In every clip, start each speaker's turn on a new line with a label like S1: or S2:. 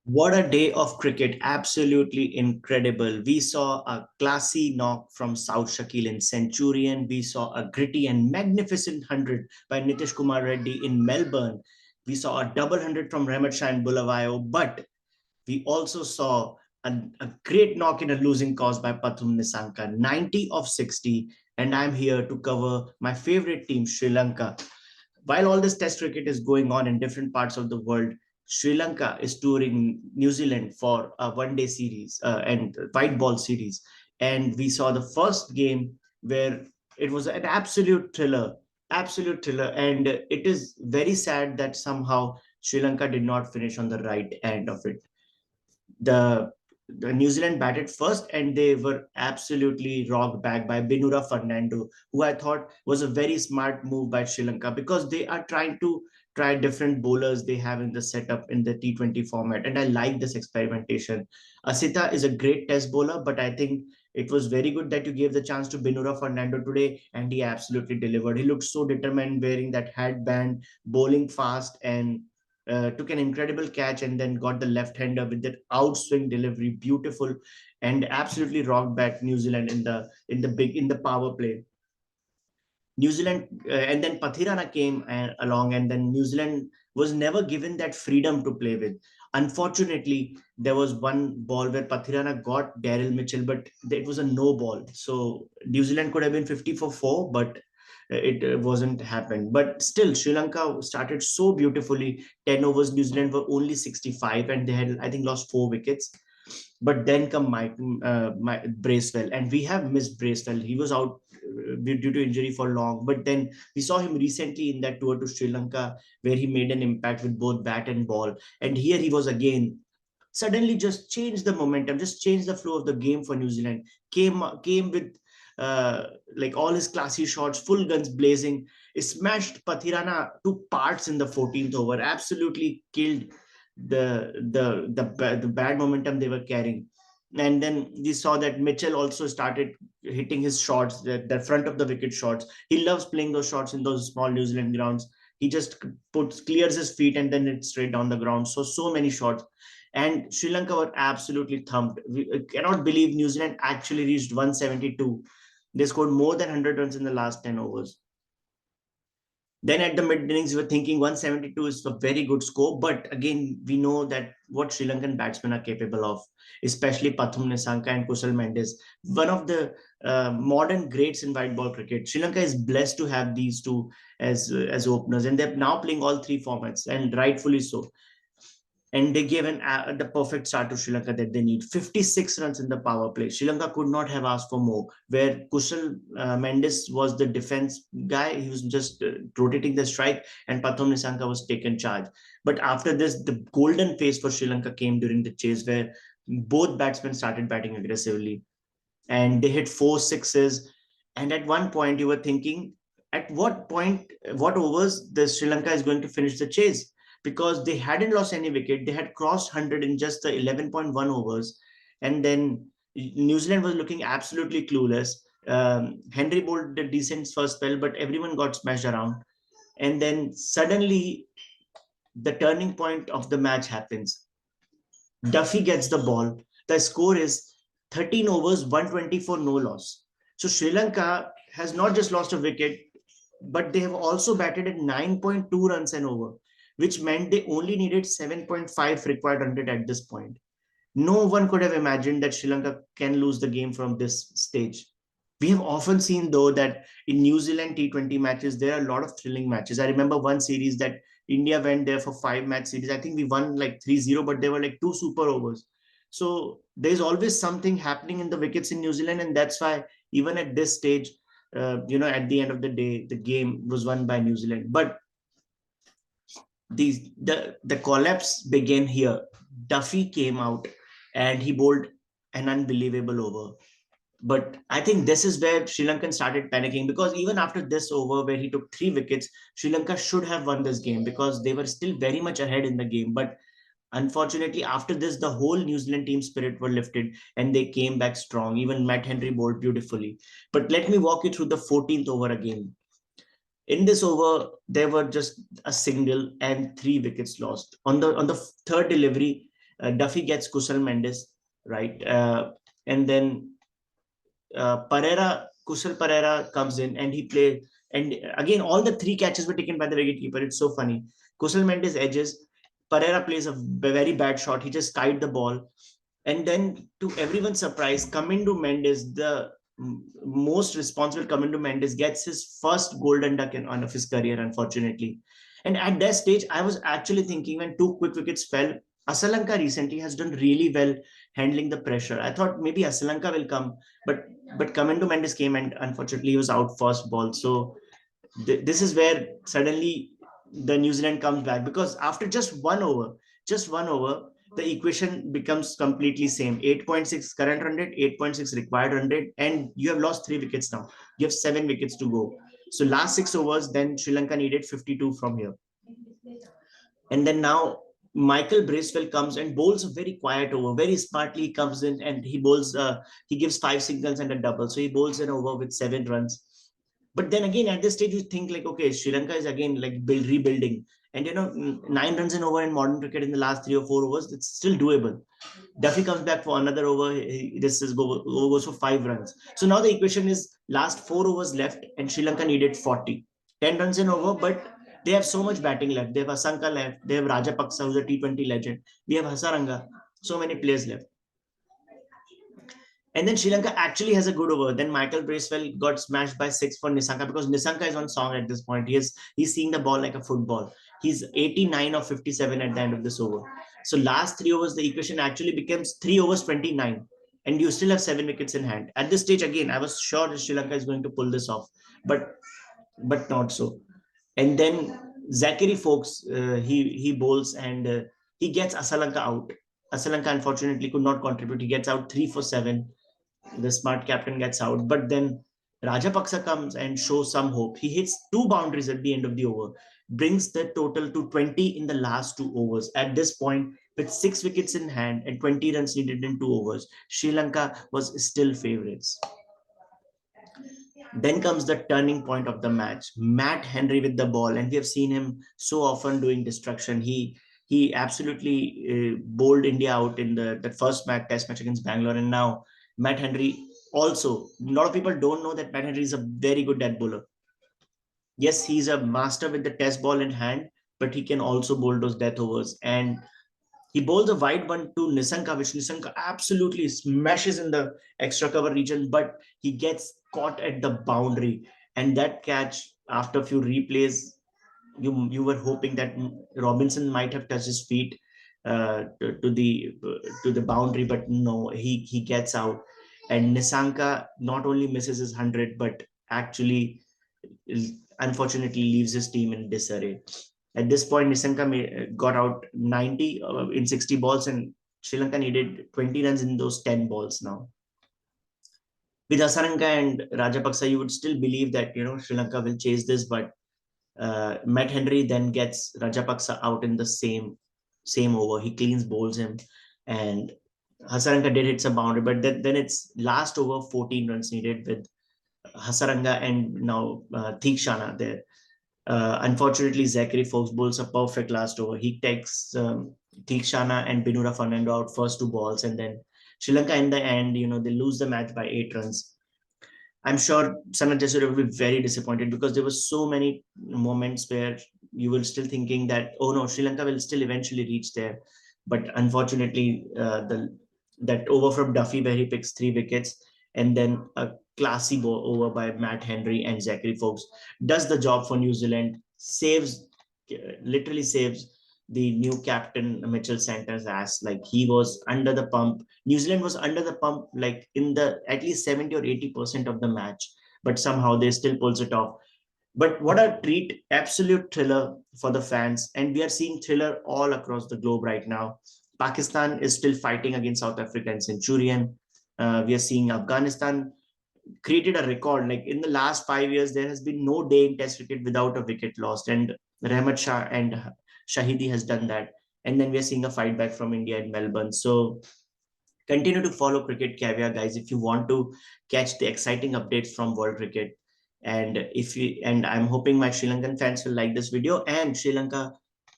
S1: What a day of cricket. Absolutely incredible. We saw a classy knock from South Shakil in Centurion. We saw a gritty and magnificent 100 by Nitish Kumar Reddy in Melbourne. We saw a double 100 from Rahmat Shah in Bulawayo. But we also saw a great knock in a losing cause by Pathum Nisanka, 90 of 60. And I'm here to cover my favorite team, Sri Lanka. While all this test cricket is going on in different parts of the world, Sri Lanka is touring New Zealand for a one-day series and white ball series. And we saw the first game where it was an absolute thriller. And it is very sad that somehow Sri Lanka did not finish on the right end of it. The New Zealand batted first and they were absolutely rocked back by Binura Fernando, who I thought was a very smart move by Sri Lanka because they are trying to try different bowlers they have in the setup in the T20 format. And I like this experimentation. Asita is a great test bowler, but I think it was very good that you gave the chance to Binura Fernando today, and he absolutely delivered. He looked so determined wearing that headband, bowling fast, and took an incredible catch and then got the left-hander with that outswing delivery, beautiful, and absolutely rocked back New Zealand in the power play. New Zealand and then Pathirana came along, and then New Zealand was never given that freedom to play with. Unfortunately, there was one ball where Pathirana got Daryl Mitchell, but it was a no ball. So New Zealand could have been 50 for 4, but it wasn't happened. But still, Sri Lanka started so beautifully. 10 overs, New Zealand were only 65, and they had, I think, lost 4 wickets. But then come Mike Bracewell, and we have missed Bracewell. He was out due to injury for long. But then we saw him recently in that tour to Sri Lanka, where he made an impact with both bat and ball. And here he was again suddenly just changed the momentum, just changed the flow of the game for New Zealand. Came with like all his classy shots, full guns blazing. He smashed Pathirana to parts in the 14th over. Absolutely killed the bad momentum they were carrying. And then we saw that Mitchell also started hitting his shots, the front of the wicket shots. He loves playing those shots in those small New Zealand grounds. He just clears his feet and then it's straight down the ground. So many shots. And Sri Lanka were absolutely thumped. We cannot believe New Zealand actually reached 172. They scored more than 100 runs in the last 10 overs. Then at the mid innings, we were thinking 172 is a very good score. But again, we know that what Sri Lankan batsmen are capable of, especially Pathum Nisanka and Kusal Mendes, one of the modern greats in white ball cricket. Sri Lanka is blessed to have these two as openers, and they're now playing all three formats, and rightfully so. And they gave the perfect start to Sri Lanka that they need. 56 runs in the power play. Sri Lanka could not have asked for more. Where Kushal Mendes was the defense guy, he was just rotating the strike, and Pathom Nisanka was taken charge. But after this, the golden phase for Sri Lanka came during the chase, where both batsmen started batting aggressively, and they hit 4 sixes. And at one point, you were thinking, at what point, what overs the Sri Lanka is going to finish the chase? Because they hadn't lost any wicket. They had crossed 100 in just the 11.1 overs. And then New Zealand was looking absolutely clueless. Henry bowled a decent first spell, but everyone got smashed around. And then suddenly, the turning point of the match happens. Duffy gets the ball. The score is 13 overs, 124, no loss. So Sri Lanka has not just lost a wicket, but they have also batted at 9.2 runs and over, which meant they only needed 7.5 required 100 at this point. No one could have imagined that Sri Lanka can lose the game from this stage. We have often seen, though, that in New Zealand T20 matches, there are a lot of thrilling matches. I remember one series that India went there for 5 match series. I think we won like 3-0, but there were like two super overs. So there's always something happening in the wickets in New Zealand. And that's why, even at this stage, at the end of the day, the game was won by New Zealand. But the collapse began here. Duffy came out and he bowled an unbelievable over. But I think this is where Sri Lankan started panicking, because even after this over, where he took 3 wickets, Sri Lanka should have won this game because they were still very much ahead in the game. But unfortunately, after this, the whole New Zealand team spirit were lifted and they came back strong. Even Matt Henry bowled beautifully. But let me walk you through the 14th over again. In this over, there were just a single and 3 wickets lost. On the third delivery, Duffy gets Kusal Mendes, right? And then Kusal Pereira comes in and he plays. And again, all the three catches were taken by the wicketkeeper. It's so funny. Kusal Mendes edges. Pereira plays a very bad shot. He just kite the ball. And then, to everyone's surprise, Kamindu Mendes, the most responsible Kamindu Mendes, gets his first golden duck of his career, unfortunately. And at that stage, I was actually thinking when two quick wickets fell, Asalanka recently has done really well handling the pressure. I thought maybe Asalanka will come, but Kamindu Mendes came and unfortunately he was out first ball. So this is where suddenly the New Zealand comes back, because after just one over, the equation becomes completely same. 8.6 current run rate, 8.6 required run rate, and you have lost 3 wickets now. You have 7 wickets to go. So last 6 overs, then Sri Lanka needed 52 from here. And then now Michael Bracewell comes and bowls a very quiet over. Very smartly he comes in and he bowls. He gives 5 singles and a double. So he bowls an over with 7 runs. But then again, at this stage, you think like, okay, Sri Lanka is again like rebuilding, and 9 runs in over in modern cricket in the last 3 or 4 overs, it's still doable. Duffy comes back for another over. This is goes for 5 runs. So now the equation is last 4 overs left, and Sri Lanka needed 40. 10 runs in over, but they have so much batting left. They have Asanka left. They have Rajapaksa, who's a T20 legend. We have Hasaranga. So many players left. And then Sri Lanka actually has a good over. Then Michael Bracewell got smashed by 6 for Nissanka, because Nissanka is on song at this point. He's seeing the ball like a football. He's 89 or 57 at the end of this over. So last 3 overs, the equation actually becomes 3 overs 29. And you still have 7 wickets in hand. At this stage, again, I was sure that Sri Lanka is going to pull this off, but not so. And then Zachary Fox, he bowls and he gets Asalanka out. Asalanka unfortunately could not contribute. He gets out 3 for 7. The smart captain gets out, but then Rajapaksa comes and shows some hope. He hits 2 boundaries at the end of the over, brings the total to 20 in the last 2 overs. At this point, with 6 wickets in hand and 20 runs needed in 2 overs, Sri Lanka was still favourites. Then comes the turning point of the match. Matt Henry with the ball, and we have seen him so often doing destruction. He absolutely bowled India out in the first test match against Bangalore, and now Matt Henry also. A lot of people don't know that Matt Henry is a very good death bowler. Yes, he's a master with the test ball in hand, but he can also bowl those death overs. And he bowls a wide one to Nissanka, which Nissanka absolutely smashes in the extra cover region, but he gets caught at the boundary. And that catch, after a few replays, you were hoping that Robinson might have touched his feet to the boundary, but no, he gets out. And Nissanka not only misses his 100, but actually, unfortunately, leaves his team in disarray. At this point, Nissanka got out 90 in 60 balls, and Sri Lanka needed 20 runs in those 10 balls now. With Hasaranga and Rajapaksa, you would still believe that Sri Lanka will chase this, but Matt Henry then gets Rajapaksa out in the same over. He cleans bowls him, and Hasaranga did hit some boundary, but then it's last over 14 runs needed with Hasaranga and now Theekshana there. Unfortunately, Zachary Fox bowls a perfect last over. He takes Theekshana and Binura Fernando out first 2 balls, and then Sri Lanka in the end, they lose the match by 8 runs. I'm sure Sanat Jayasuriya will be very disappointed, because there were so many moments where you were still thinking that, oh no, Sri Lanka will still eventually reach there. But unfortunately, that over from Duffy where he picks 3 wickets, and then a classy ball over by Matt Henry and Zachary Fox does the job for New Zealand, literally saves the new captain Mitchell Sander's ass. Like, he was under the pump. New Zealand was under the pump like in the at least 70 or 80% of the match, but somehow they still pulls it off. But what a treat, absolute thriller for the fans. And we are seeing thriller all across the globe right now. Pakistan is still fighting against South Africa and Centurion. We are seeing Afghanistan created a record. Like, in the last 5 years, there has been no day in Test cricket without a wicket lost. And Rahmat Shah and Shahidi has done that. And then we are seeing a fight back from India in Melbourne. So continue to follow Cricket Caviar, guys, if you want to catch the exciting updates from world cricket. And I'm hoping my Sri Lankan fans will like this video, and Sri Lanka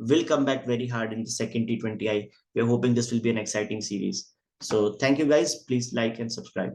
S1: will come back very hard in the second T20I. We're hoping this will be an exciting series. So thank you guys. Please like and subscribe.